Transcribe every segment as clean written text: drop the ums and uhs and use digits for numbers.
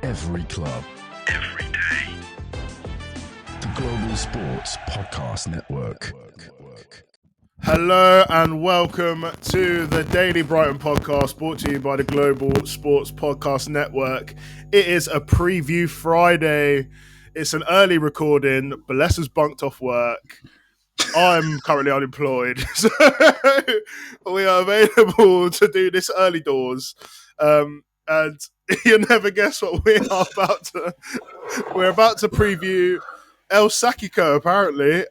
Every club. Every day. The Global Sports Podcast Network. Hello and welcome to the Daily Brighton podcast, brought to you by the Global Sports Podcast Network. It is a preview Friday. It's an early recording. Bless has bunked off work. I'm currently unemployed, so we are available to do this early doors. And you'll never guess what we're about to preview. El Sakiko, apparently.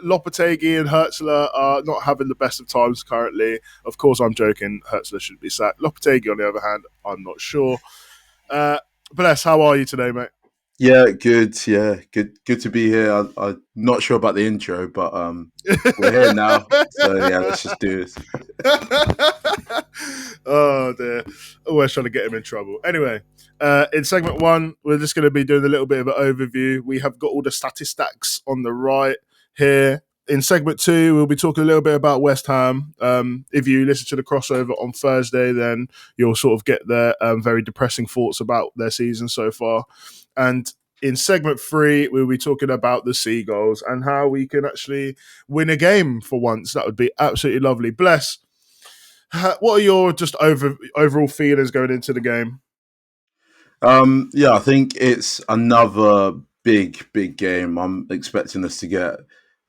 Lopetegui and Hertzler are not having the best of times currently. Of course, I'm joking. Hertzler should be sacked. Lopetegui, on the other hand, I'm not sure. Bless, how are you today, mate? Yeah, good. Yeah, good to be here. I'm not sure about the intro, but we're here now. So yeah, let's just do this. Oh dear, always trying to get him in trouble. Anyway, in segment one, we're just going to be doing a little bit of an overview. We have got all the statistics on the right here. In segment two, we'll be talking a little bit about West Ham. If you listen to the crossover on Thursday, then you'll sort of get their very depressing thoughts about their season so far. And in segment three, we'll be talking about the Seagulls and how we can actually win a game for once. That would be absolutely lovely. Bless, what are your just overall feelings going into the game? Yeah, I think it's another big game. I'm expecting us to get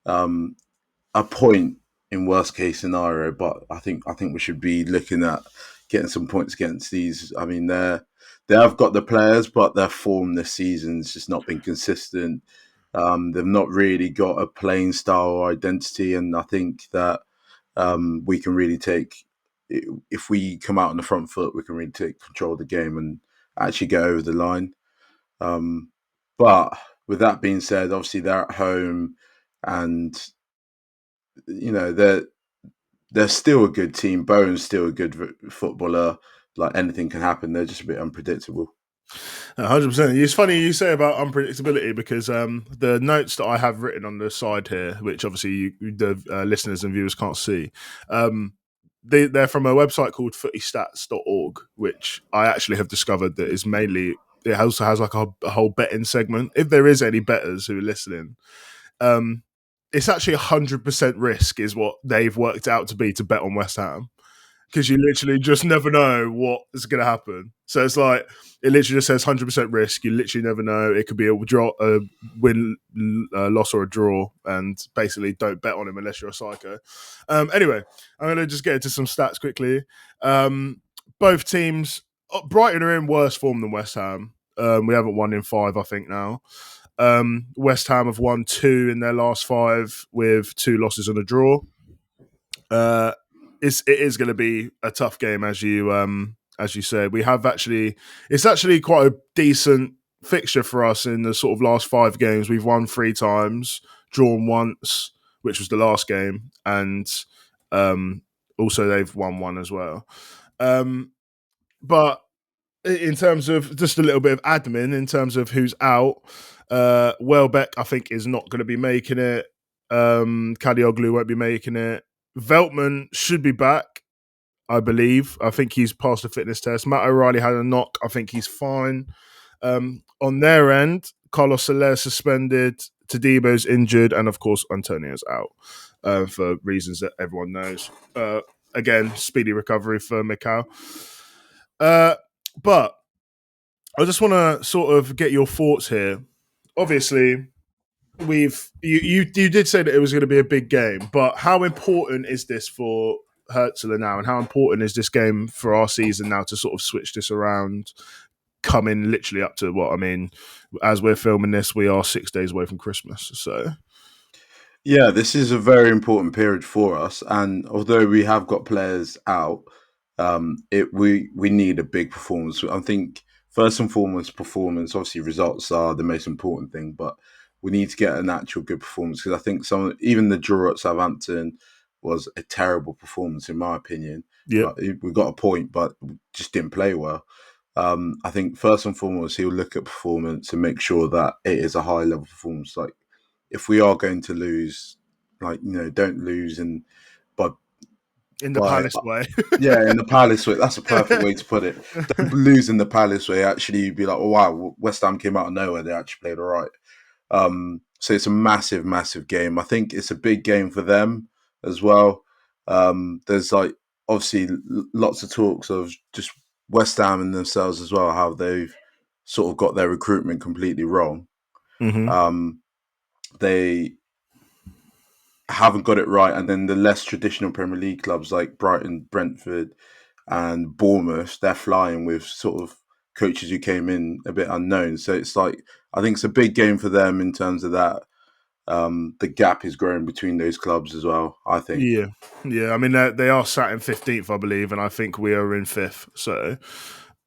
a point in worst case scenario, but I think we should be looking at getting some points against these. I mean, they have got the players, but their form this season's just not been consistent. They've not really got a playing style or identity, and I think that we can really take, if we come out on the front foot, we can really take control of the game and actually get over the line. But with that being said, obviously they're at home, and you know they're still a good team. Bowen's still a good footballer. Like, anything can happen. They're just a bit unpredictable. 100%. It's funny you say about unpredictability, because the notes that I have written on the side here, which obviously the listeners and viewers can't see, they're from a website called footystats.org, which I actually have discovered that is mainly, it also has like a whole betting segment. If there is any bettors who are listening, it's actually 100% risk is what they've worked out to be to bet on West Ham, because you literally just never know what is going to happen. So it's like, it literally just says 100% risk. You literally never know. It could be a draw, a win, loss, or a draw, and basically don't bet on him unless you're a psycho. Anyway, I'm going to just get into some stats quickly. Both teams, Brighton are in worse form than West Ham. We haven't won in 5, I think, now. West Ham have won 2 in their last 5 with 2 losses and a draw. It is going to be a tough game, as you said. It's actually quite a decent fixture for us in the sort of last 5 games. We've won 3 times, drawn once, which was the last game, and also they've won 1 as well. But in terms of just a little bit of admin, in terms of who's out, Welbeck, I think, is not going to be making it. Kadioglu won't be making it. Veltman should be back, I believe. I think he's passed the fitness test. Matt O'Reilly had a knock. I think he's fine. On their end, Carlos Soler suspended, Tadebo's injured, and of course Antonio's out for reasons that everyone knows. Again, speedy recovery for Mikal. But I just want to sort of get your thoughts here. Obviously, you did say that it was going to be a big game, but how important is this for Hertzler now, and how important is this game for our season now to sort of switch this around, coming literally up to what, I mean, as we're filming this, we are 6 days away from Christmas. So yeah, this is a very important period for us, and although we have got players out, we need a big performance. I think first and foremost, performance. Obviously, results are the most important thing, but we need to get an actual good performance, because I think even the draw at Southampton was a terrible performance in my opinion. yeah, We got a point, but just didn't play well. I think first and foremost, he'll look at performance and make sure that it is a high level performance. Like, if we are going to lose, don't lose and by In the Palace way. Yeah, in the Palace way. That's a perfect way to put it. Don't lose in the Palace way. Actually, you'd be like, oh, wow, West Ham came out of nowhere. They actually played all right. So it's a massive, massive game. I think it's a big game for them as well. There's like obviously lots of talks of just West Ham and themselves as well, how they've sort of got their recruitment completely wrong. Mm-hmm. They haven't got it right, and then the less traditional Premier League clubs like Brighton, Brentford, and Bournemouth, they're flying with sort of coaches who came in a bit unknown. So it's like I think it's a big game for them in terms of that. The gap is growing between those clubs as well, I think. Yeah. I mean, they are sat in 15th, I believe, and I think we are in 5th. So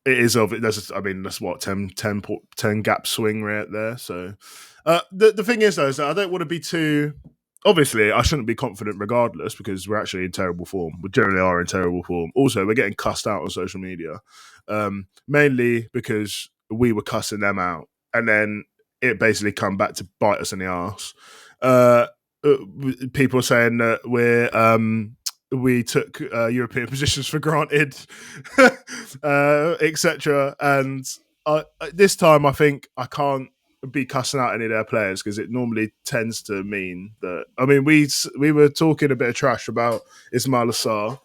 it is of it. That's what 10 gap swing right there. So the thing is, though, is that I don't want to be too. Obviously, I shouldn't be confident regardless because we're actually in terrible form. We generally are in terrible form. Also, we're getting cussed out on social media, mainly because we were cussing them out, and then it basically come back to bite us in the arse. People saying that we took European positions for granted, etc. And this time, I think I can't be cussing out any of their players because it normally tends to mean that. I mean, we were talking a bit of trash about Ismail Assar,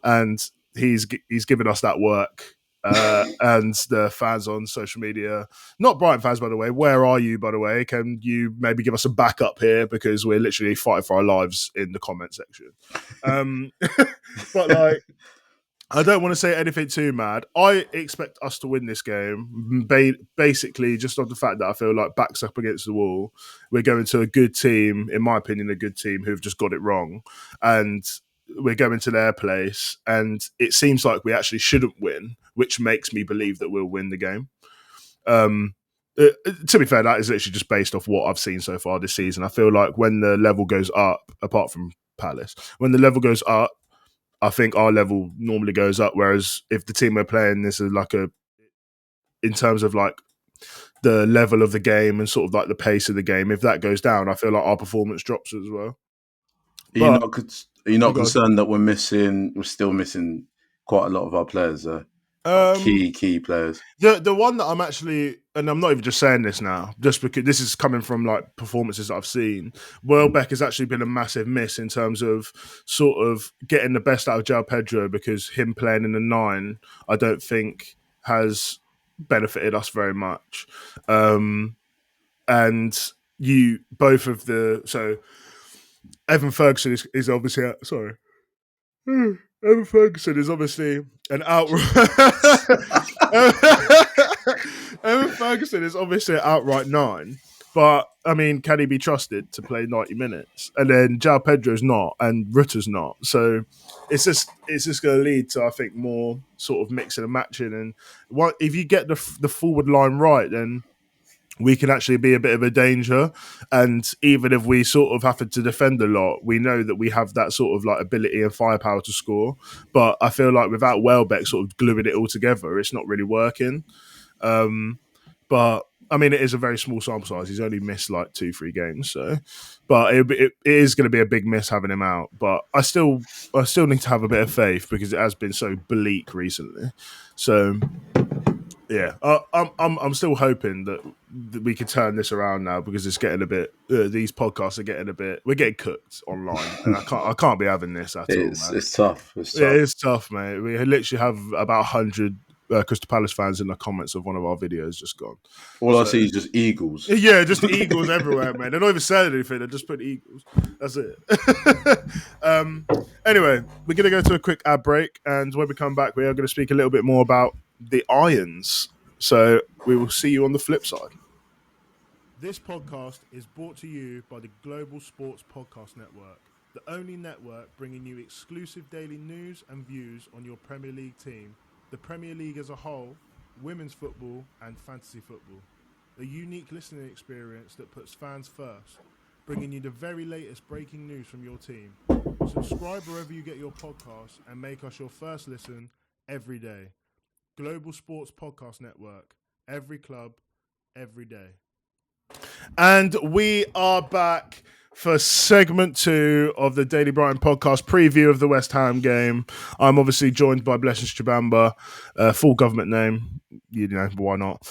and he's given us that work. And the fans on social media, not Brighton fans, by the way. Where are you, by the way? Can you maybe give us a backup here because we're literally fighting for our lives in the comment section. But like, I don't want to say anything too mad. I expect us to win this game, basically just off the fact that I feel like backs up against the wall. We're going to a good team, in my opinion, a good team who've just got it wrong. And we're going to their place. And it seems like we actually shouldn't win, which makes me believe that we'll win the game. To be fair, that is literally just based off what I've seen so far this season. I feel like when the level goes up, apart from Palace, when the level goes up, I think our level normally goes up. Whereas if the team we're playing, this is like in terms of like the level of the game and sort of like the pace of the game, if that goes down, I feel like our performance drops as well. Are you not concerned that we're still missing quite a lot of our players, key players? The one that I'm actually, and I'm not even just saying this now, just because this is coming from like performances that I've seen. Welbeck has actually been a massive miss in terms of sort of getting the best out of João Pedro, because him playing in the 9, I don't think has benefited us very much. And you both of the Evan Ferguson is obviously sorry. Evan Ferguson is obviously an outright. Evan Ferguson is obviously an outright 9, but I mean, can he be trusted to play 90 minutes? And then João Pedro's not, and Rutter's not. So it's just going to lead to, I think, more sort of mixing and matching. And if you get the forward line right, then we can actually be a bit of a danger. And even if we sort of have to defend a lot, we know that we have that sort of like ability and firepower to score. But I feel like without Welbeck sort of gluing it all together, it's not really working. But I mean, it is a very small sample size. He's only missed like 2-3 games. So, but it is going to be a big miss having him out. But I still need to have a bit of faith because it has been so bleak recently. So, yeah, I'm still hoping that we can turn this around now, because it's getting a bit. These podcasts are getting a bit. We're getting cooked online, and I can't be having this at all. Man. It's tough. Yeah, it's tough, mate. We literally have about 100 Crystal Palace fans in the comments of one of our videos just gone. All I see is just Eagles. Yeah, just Eagles everywhere, man. They're not even saying anything. They just put Eagles. That's it. Anyway, we're going to go to a quick ad break, and when we come back, we are going to speak a little bit more about the Irons. So we will see you on the flip side. This podcast is brought to you by the Global Sports Podcast Network, the only network bringing you exclusive daily news and views on your Premier League team, the Premier League as a whole, women's football and fantasy football. A unique listening experience that puts fans first, bringing you the very latest breaking news from your team. Subscribe wherever you get your podcasts and make us your first listen every day. Global Sports Podcast Network. Every club, every day. And we are back for segment 2 of the Daily Brighton podcast preview of the West Ham game. I'm obviously joined by Blessings Chibamba, full government name. You know, why not?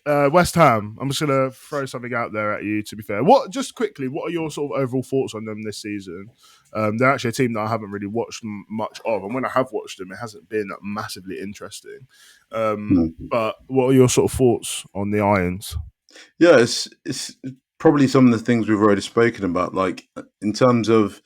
West Ham, I'm just going to throw something out there at you, to be fair. Just quickly, what are your sort of overall thoughts on them this season? They're actually a team that I haven't really watched much of, and when I have watched them, it hasn't been massively interesting. But what are your sort of thoughts on the Irons? Yeah, it's probably some of the things we've already spoken about. Like, in terms of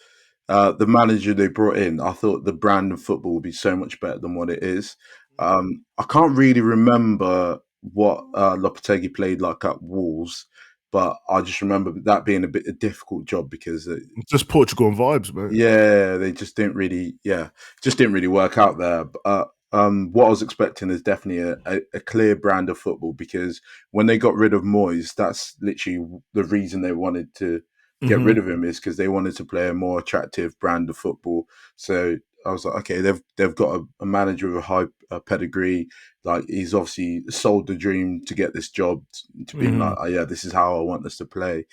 the manager they brought in, I thought the brand of football would be so much better than what it is. I can't really remember what Lopetegui played like at Wolves, but I just remember that being a difficult job because just Portugal and vibes, man. Yeah, they just didn't really work out there. What I was expecting is definitely a clear brand of football, because when they got rid of Moyes, that's literally the reason they wanted to get rid of him, is because they wanted to play a more attractive brand of football. So I was like, okay, they've got a manager with a high pedigree. Like, he's obviously sold the dream to get this job, to being like, oh, yeah, this is how I want us to play.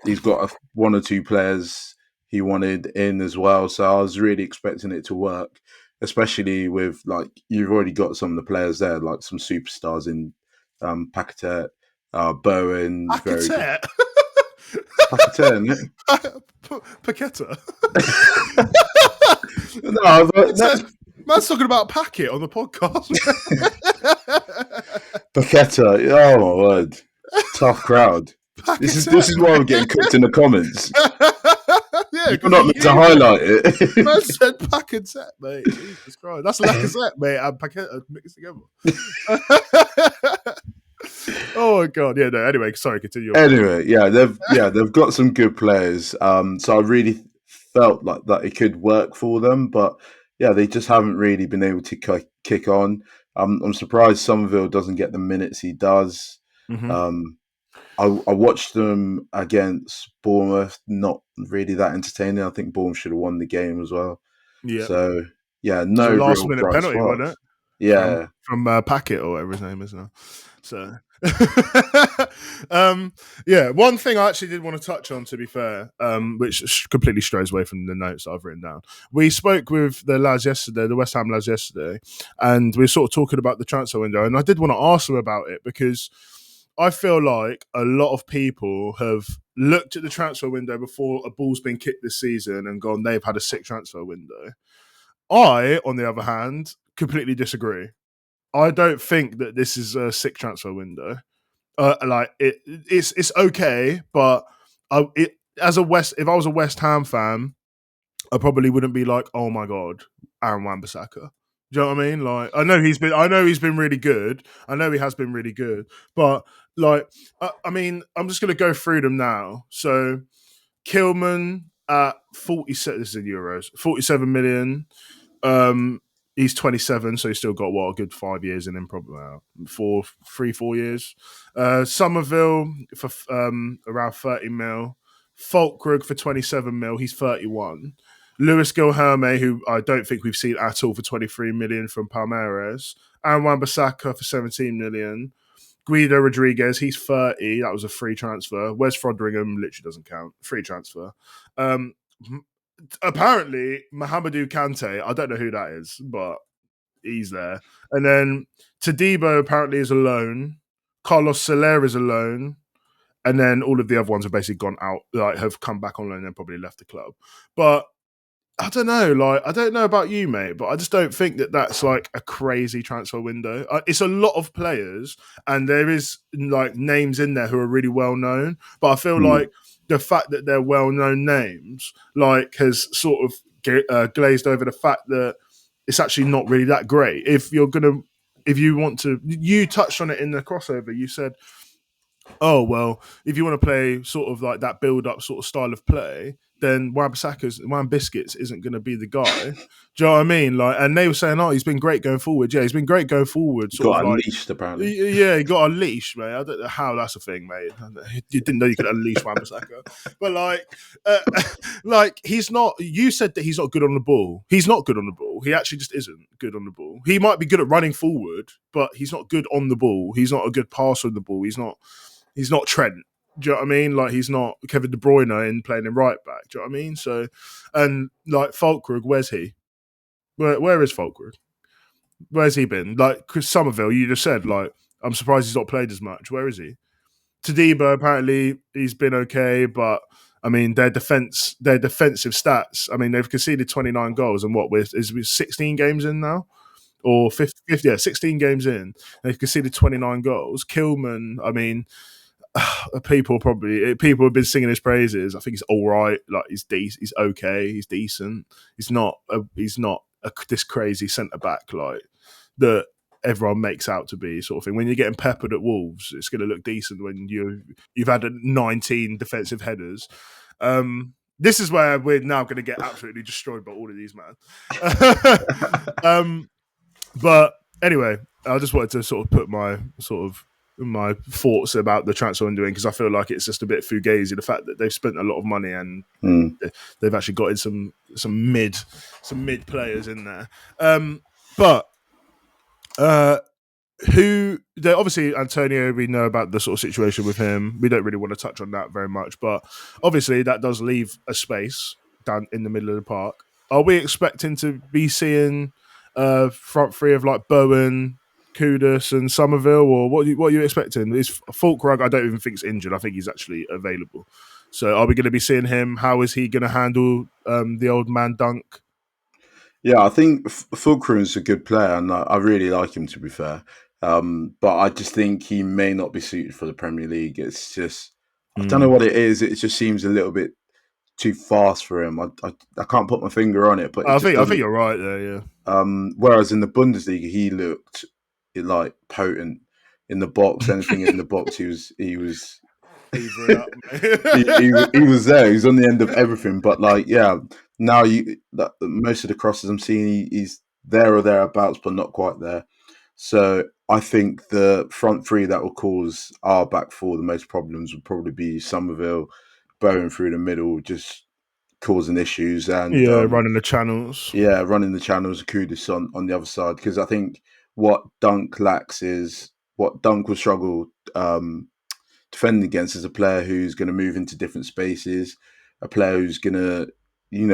He's got one or two players he wanted in as well, so I was really expecting it to work, especially with, like, you've already got some of the players there, like some superstars in Paquetá, Bowen, very good. Paquetá, isn't it? Paquetá. No, man's talking about Packet on the podcast. Paquetá, oh my word, tough crowd. This is why we're getting cooked in the comments. Yeah, you're not meant to highlight it. Man said Paquetá, mate. Jesus Christ, that's Lacazette, mate, and Paquetá mixed together. Oh my god, yeah. No, anyway, sorry, continue. Anyway, they've got some good players. So I really felt like that it could work for them, but yeah, they just haven't really been able to kick on. I'm surprised Somerville doesn't get the minutes he does. I watched them against Bournemouth, not really that entertaining. I think Bournemouth should have won the game as well. Yeah. So yeah, no last real minute bright penalty, spots. wasn't it? Yeah, from Packet or whatever his name is now. So, yeah, one thing I actually did want to touch on, to be fair, which completely strays away from the notes that I've written down. We spoke with the lads yesterday, the West Ham lads yesterday, and we were sort of talking about the transfer window, and I did want to ask them about it because I feel like a lot of people have looked at the transfer window before a ball's been kicked this season and gone, they've had a sick transfer window. I, on the other hand, completely disagree. I don't think that this is a sick transfer window. It's okay, but if I was a West Ham fan, I probably wouldn't be like, oh my god, Aaron Wan-Bissaka. Do you know what I mean? Like, I know he's been really good. I know he has been really good, but like, I mean, I'm just going to go through them now. So, Kilman at 47. This is in euros. 47 million. He's 27, so he's still got a good 5 years in him, probably 4 years. Somerville for around 30 mil. Falkirk for 27 mil. He's 31. Lewis Gilherme, who I don't think we've seen at all, for 23 million from Palmeiras. And Wan-Bissaka for 17 million. Guido Rodriguez, he's 30. That was a free transfer. Wes Froderingham literally doesn't count. Free transfer. Apparently, Mohamedou Kante, I don't know who that is, but he's there. And then Tadibo apparently is a loan. Carlos Soler is a loan. And then all of the other ones have basically gone out, like have come back on loan and probably left the club. But I don't know, I don't know about you, mate, but I just don't think that that's like a crazy transfer window. It's a lot of players, and there is like names in there who are really well known. But I feel like the fact that they're well known names, like, has sort of glazed over the fact that it's actually not really that great. If you touched on it in the crossover, you said, oh, well, if you want to play sort of like that build-up sort of style of play, then Wan-Bissaka isn't going to be the guy. Do you know what I mean? Like, and they were saying, "Oh, he's been great going forward." Yeah, he's been great going forward. Sort Got of like unleashed apparently. Yeah, he got a leash, mate. I don't know how that's a thing, mate. You didn't know you could unleash Wan-Bissaka. But like he's not. You said that he's not good on the ball. He's not good on the ball. He actually just isn't good on the ball. He might be good at running forward, but he's not good on the ball. He's not a good passer on the ball. He's not Trent. Do you know what I mean? Like he's not Kevin De Bruyne in playing him right back. Do you know what I mean? So, and like Fulkrug, where's he? Where is Fulkrug? Where's he been? Like Chris Somerville, you just said, like, I'm surprised he's not played as much. Where is he? Tadibo, apparently he's been okay, but I mean their defensive stats. I mean, they've conceded 29 goals and is 16 games in now? Or 50, yeah, 16 games in. They've conceded 29 goals. Kilman, I mean, people have been singing his praises. I think he's all right. Like he's okay. He's decent. He's not this crazy centre back like that everyone makes out to be, sort of thing. When you're getting peppered at Wolves, it's going to look decent when you've had 19 defensive headers. This is where we're now going to get absolutely destroyed by all of these, man. But anyway, I just wanted to sort of put my thoughts about the transfer window because I feel like it's just a bit fugazi. The fact that they've spent a lot of money and they've actually got in some mid players in there. Obviously Antonio, we know about the sort of situation with him. We don't really want to touch on that very much, but obviously that does leave a space down in the middle of the park. Are we expecting to be seeing front three of like Bowen, Kudus and Somerville, or what are you expecting? Is Fulkrug, I don't even think he's injured. I think he's actually available. So are we going to be seeing him? How is he going to handle the old man Dunk? Yeah, I think Fulkrug's a good player, and I really like him, to be fair. But I just think he may not be suited for the Premier League. It's just, I don't know what it is. It just seems a little bit too fast for him. I can't put my finger on it, but I think you're right there. Yeah. Whereas in the Bundesliga, he looked like potent in the box. Anything in the box, he was he was there. He was on the end of everything. But like, yeah, now most of the crosses I'm seeing, he's there or thereabouts, but not quite there. So I think the front three that will cause our back four the most problems would probably be Somerville, Bowen through the middle, just causing issues, and running the channels. Yeah, running the channels, Kudus on the other side, because I think what Dunk lacks is what Dunk will struggle defending against is a player who's going to move into different spaces, a player who's going to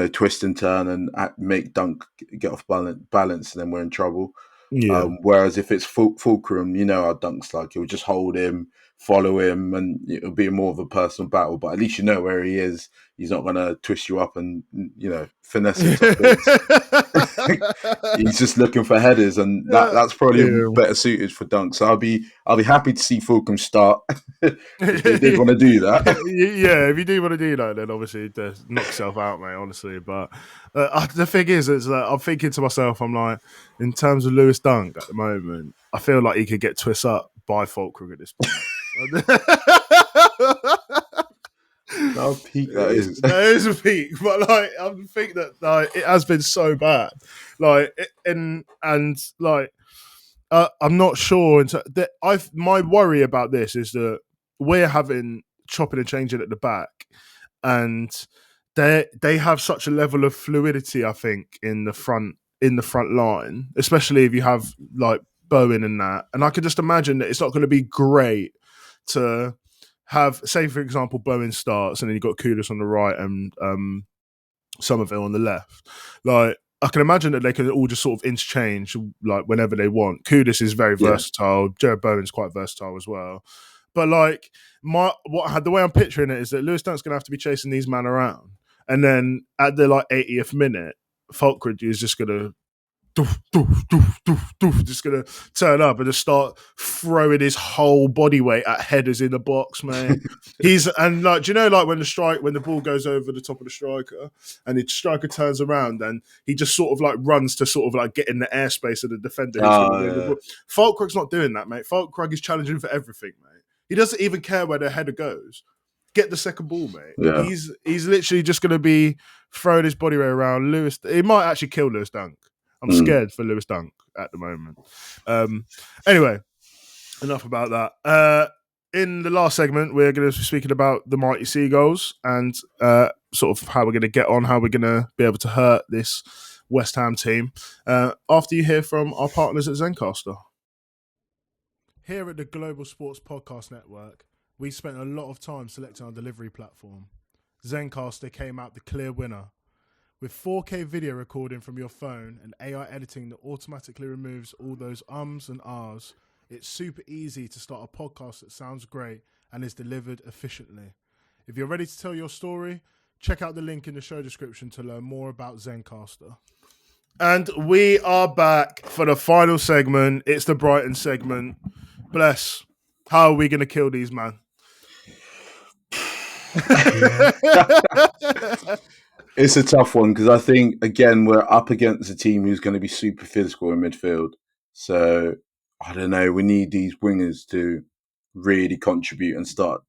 twist and turn and make Dunk get off balance, and then we're in trouble. Yeah. Whereas if it's Fulcrum, how Dunk's like, he'll just hold him, follow him, and it'll be more of a personal battle. But at least you know where he is. He's not going to twist you up and finesse it. He's just looking for headers, and that's probably better suited for Dunk. So I'll be happy to see Fulcrum start if they did want to do that. Yeah, if you do want to do that, then obviously knock yourself out, mate. Honestly, but the thing is, it's that I'm thinking to myself, I'm like, in terms of Lewis Dunk at the moment, I feel like he could get twisted up by Fulcrum at this point. How peak that is. That is a peak, but like I think that it has been so bad. Like I'm not sure. My worry about this is that we're having chopping and changing at the back, and they have such a level of fluidity. I think in the front line, especially if you have like Bowen and that. And I could just imagine that it's not going to be great to have, say, for example, Bowen starts and then you've got Kudus on the right and Somerville on the left. Like, I can imagine that they can all just sort of interchange like whenever they want. Kudus is very versatile. Jared Bowen's quite versatile as well. But like the way I'm picturing it is that Lewis Dunk's going to have to be chasing these men around, and then at the like 80th minute, Fulkrug is just going to just gonna turn up and just start throwing his whole body weight at headers in the box, man. Do you know, like when the ball goes over the top of the striker and the striker turns around and he just sort of like runs to sort of like get in the airspace of the defender. Fulkrug's not doing that, mate. Fulkrug is challenging for everything, mate. He doesn't even care where the header goes. get the second ball, mate. Yeah. He's literally just going to be throwing his body weight around. Lewis, he might actually kill Lewis Dunk. I'm scared for Lewis Dunk at the moment. Anyway, enough about that. In the last segment, we're going to be speaking about the Mighty Seagulls and sort of how we're going to get on, how we're going to be able to hurt this West Ham team after you hear from our partners at Zencastr. Here at the Global Sports Podcast Network, we spent a lot of time selecting our delivery platform. Zencastr came out the clear winner. With 4K video recording from your phone and AI editing that automatically removes all those ums and ahs, it's super easy to start a podcast that sounds great and is delivered efficiently. If you're ready to tell your story, check out the link in the show description to learn more about Zencastr. And we are back for the final segment. It's the Brighton segment. Bless. How are we going to kill these, man? It's a tough one because I think, again, we're up against a team who's going to be super physical in midfield. So, I don't know, we need these wingers to really contribute and start,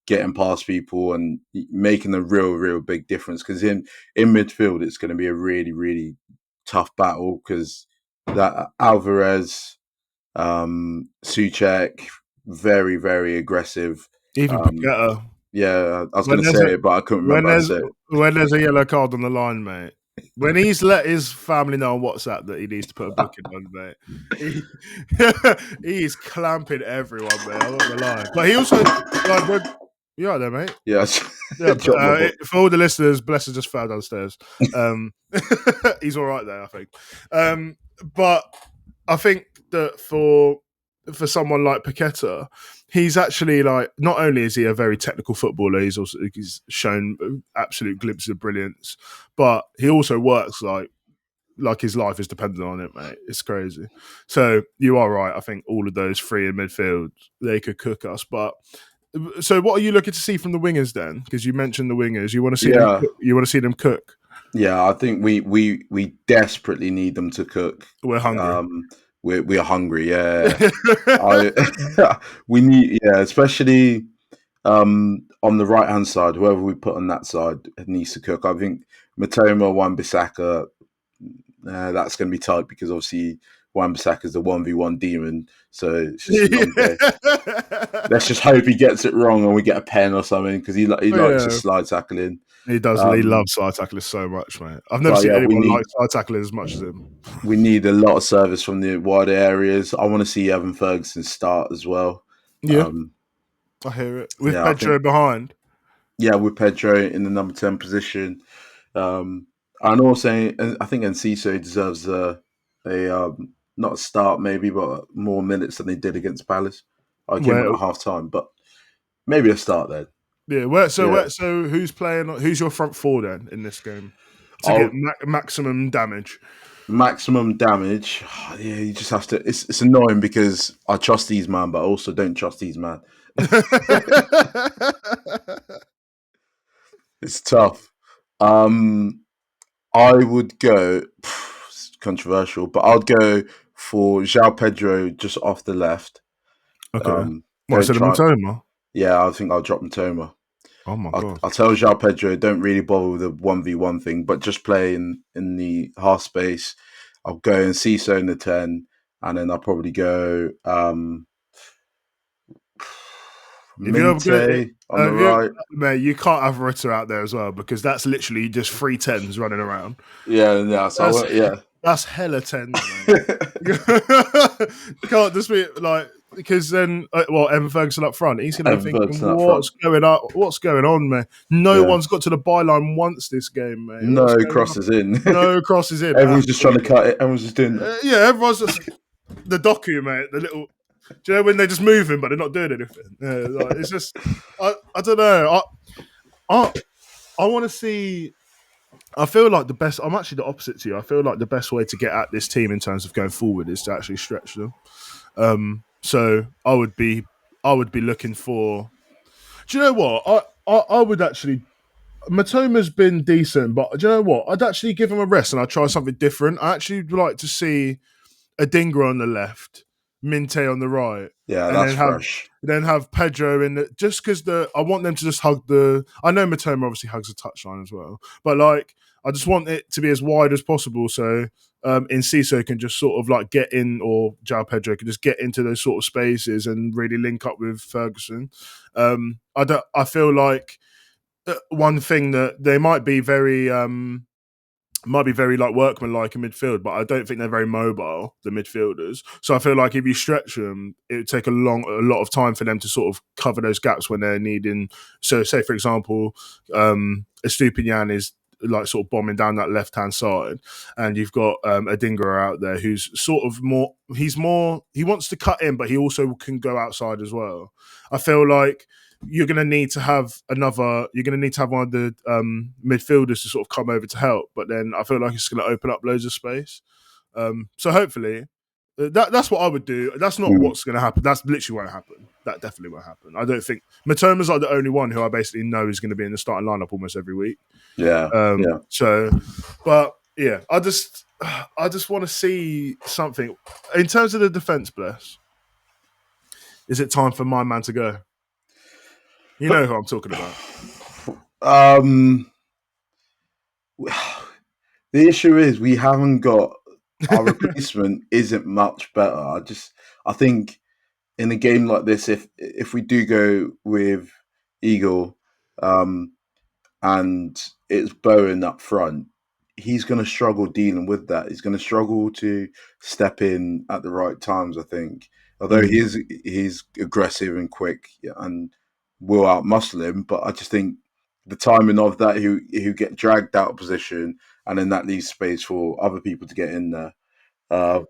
getting past people and making a real big difference. Because in midfield, it's going to be a really, really tough battle because that Alvarez, Souček, very, very aggressive. Even Paqueta. Yeah, I was going to say it, but I couldn't remember how to say it. When there's a yellow card on the line, mate. When he's let his family know on WhatsApp that he needs to put a booking on, mate, he's clamping everyone, mate. I'm not gonna lie. But he also, you right there, mate? Yeah. For all the listeners, Bless has just fell downstairs. He's all right there, I think. But I think that for someone like Paqueta, he's actually not only is he a very technical footballer, he's shown absolute glimpses of brilliance, but he also works like his life is dependent on it, mate. It's crazy. So you are right. I think all of those three in midfield, they could cook us. But so what are you looking to see from the wingers then? Because you mentioned the wingers. You want to see them cook? Yeah, I think we desperately need them to cook. We're hungry. We are hungry, yeah. We need, especially on the right hand side. Whoever we put on that side needs to cook. I think Matoma, Wan-Bissaka, that's going to be tight because obviously Wan-Bissaka is the 1v1 demon. So it's just a long day. Let's just hope he gets it wrong and we get a pen or something because he likes to slide tackle in. He does. He loves side tackling so much, mate. I've never seen anyone like side tackling as much as him. We need a lot of service from the wider areas. I want to see Evan Ferguson start as well. Yeah, I hear it. With Pedro behind. Yeah, with Pedro in the number 10 position. And also, I think Enciso deserves a not a start maybe, but more minutes than they did against Palace. I came at half time, but maybe a start then. Yeah. So who's playing? Who's your front four then in this game to get maximum damage? Maximum damage. Yeah, you just have to. It's annoying because I trust these man, but I also don't trust these man. It's tough. I would go. It's controversial, but I'd go for João Pedro just off the left. Okay. Instead of Matoma? Yeah, I think I'll drop Matoma. Oh my god! I'll tell João Pedro, don't really bother with the 1v1 thing, but just play in the half space. I'll go Enciso in the 10, and then I'll probably go Minte on the right. Mate, you can't have Ritter out there as well because that's literally just 3 10s running around. Yeah. So that's hella 10s, mate. You can't just be because then, Evan Ferguson up front, he's going to be thinking, what's going on, man? No one's got to the byline once this game, mate. No crosses in. No crosses in. Everyone's just trying to cut it. Everyone's just doing it. Everyone's just... The docu, mate, the little... Do you know when they're just moving, but they're not doing anything? Yeah, it's just... I don't know. I want to see... I feel like I'm actually the opposite to you. I feel like the best way to get at this team in terms of going forward is to actually stretch them. So I would be looking for. Do you know what? I would actually. Matoma's been decent, but do you know what? I'd actually give him a rest and I'd try something different. I actually would like to see a Dinger on the left Minte on the right. Yeah, And that's fresh. then have Pedro in the, just because I want them to just hug I know Matoma obviously hugs the touchline as well, but like I just want it to be as wide as possible so Enciso can just sort of like get in, or João Pedro can just get into those sort of spaces and really link up with Ferguson. I feel like one thing that they might be very like workmanlike in midfield, but I don't think they're very mobile, the midfielders. So I feel like if you stretch them, it would take a lot of time for them to sort of cover those gaps when they're needing. So say, for example, Estupinian is like sort of bombing down that left-hand side, and you've got Adingra out there who's sort of he wants to cut in, but he also can go outside as well. I feel like you're going to need to have one of the midfielders to sort of come over to help, but then I feel like it's going to open up loads of space. So hopefully that's what I would do. That's not what's going to happen. That's literally won't happen. That definitely won't happen. I don't think Matoma's like the only one who I basically know is going to be in the starting lineup almost every week. Yeah. So, but yeah, I just want to see something in terms of the defense. Bless. Is it time for my man to go? You know who I'm talking about. The issue is we haven't got our replacement isn't much better. I think in a game like this, if we do go with Eagle, and it's Bowen up front, he's going to struggle dealing with that. He's going to struggle to step in at the right times, I think. Although he's aggressive and quick and will outmuscle him, but I just think the timing of that, who get dragged out of position, and then that leaves space for other people to get in there. I've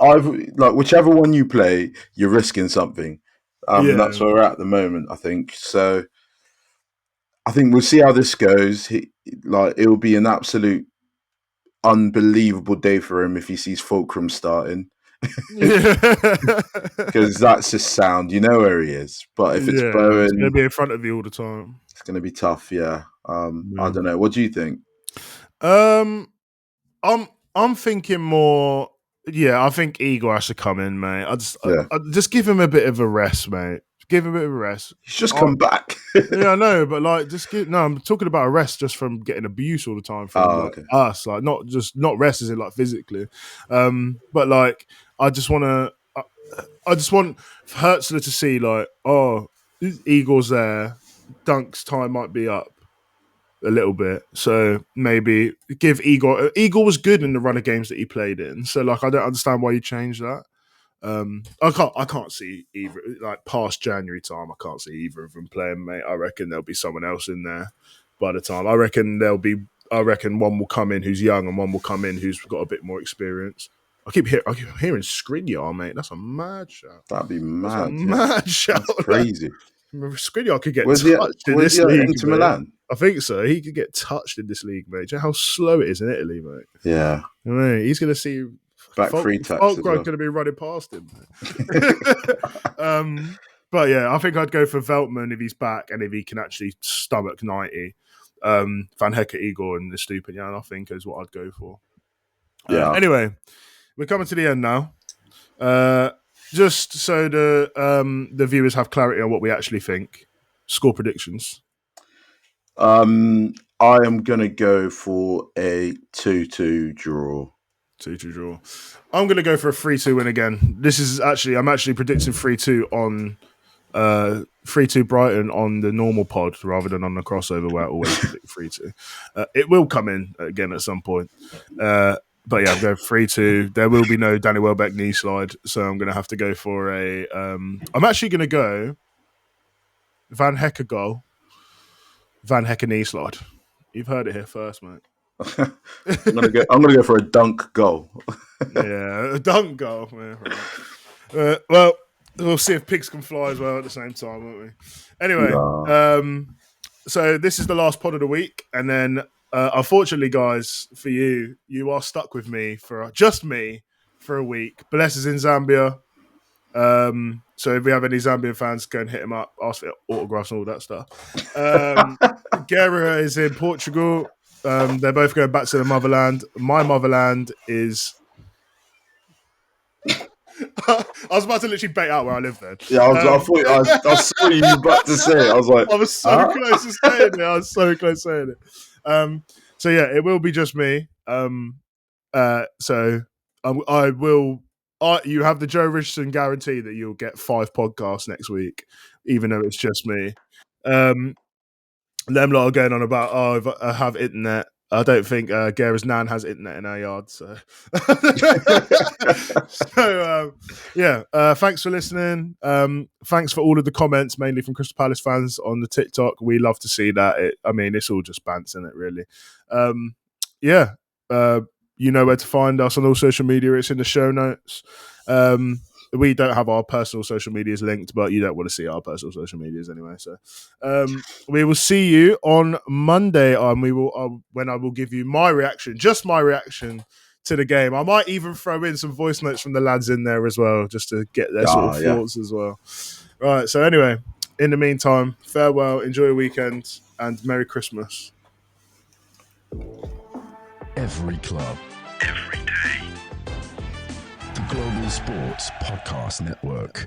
like whichever one you play, you're risking something. That's where we're at the moment, I think. So I think we'll see how this goes. It will be an absolute unbelievable day for him if he sees Fulcrum starting. Because that's his sound. You know where he is. But if it's Bowen, he's going to be in front of you all the time. It's going to be tough. Yeah. I don't know. What do you think? I'm thinking more. Yeah, I think Igor has to come in, mate. I just give him a bit of a rest, mate. Give him a bit of a rest. He's just come back. Yeah, I know, but like, I'm talking about a rest just from getting abuse all the time from us, like not rest as in like physically, but like I just want Hertzler to see like, oh, Igor's there, Dunk's time might be up a little bit, so maybe give Igor was good in the run of games that he played in, so like I don't understand why you changed that. I can't see either, like past January time. I can't see either of them playing, mate. I reckon there'll be someone else in there by the time. I reckon one will come in who's young and one will come in who's got a bit more experience. I keep hearing Skriniar, mate. That's a mad shout. That'd be mad. Mad shout. That's crazy. Skriniar could get touched in this league. Inter Milan? I think so. He could get touched in this league, mate. Do you know how slow it is in Italy, mate? Yeah. I mean, he's going to see. Back free tax. Going to be running past him. But yeah, I think I'd go for Veltman if he's back and if he can actually stomach 90. Van Hecke, Igor, and the Stupinian, I think is what I'd go for. Yeah. Anyway, we're coming to the end now. Just so the viewers have clarity on what we actually think. Score predictions. I am going to go for a 2-2 draw. 2-2 draw. I'm going to go for a 3-2 win again. I'm actually predicting 3-2 on 3-2 Brighton on the normal pod rather than on the crossover where I always predict 3-2. It will come in again at some point. But yeah, I'm going 3-2. There will be no Danny Welbeck knee slide, so I'm going to have to go for a. I'm actually going to go Van Hecke goal, Van Hecke knee slide. You've heard it here first, mate. I'm gonna go for a dunk goal. Yeah, a dunk goal. Yeah, right. Well, we'll see if pigs can fly as well at the same time, won't we? Anyway, so this is the last pod of the week, and then unfortunately, guys, for you are stuck with me for a week. Bless is in Zambia. So if we have any Zambian fans, go and hit him up, ask for autographs and all that stuff. Guerra is in Portugal. They're both going back to the motherland. My motherland is I was about to literally bait out where I live then. Yeah, I thought I saw you about to say it. I was like, I was so close to saying it. I was so close to saying it. So yeah, it will be just me. So I will. You have the Joe Richardson guarantee that you'll get 5 podcasts next week, even though it's just me. Them lot are going on about, I have internet. I don't think Gara's nan has internet in our yard. So, thanks for listening. Thanks for all of the comments, mainly from Crystal Palace fans on the TikTok. We love to see that. It's all just bants, isn't it, really? You know where to find us on all social media. It's in the show notes. We don't have our personal social medias linked, but you don't want to see our personal social medias anyway. So we will see you on Monday. When I will give you my reaction, just my reaction to the game. I might even throw in some voice notes from the lads in there as well, just to get their sort of thoughts as well. Right. So anyway, in the meantime, farewell, enjoy your weekend, and Merry Christmas. Every club, every day. The Global Sports Podcast Network.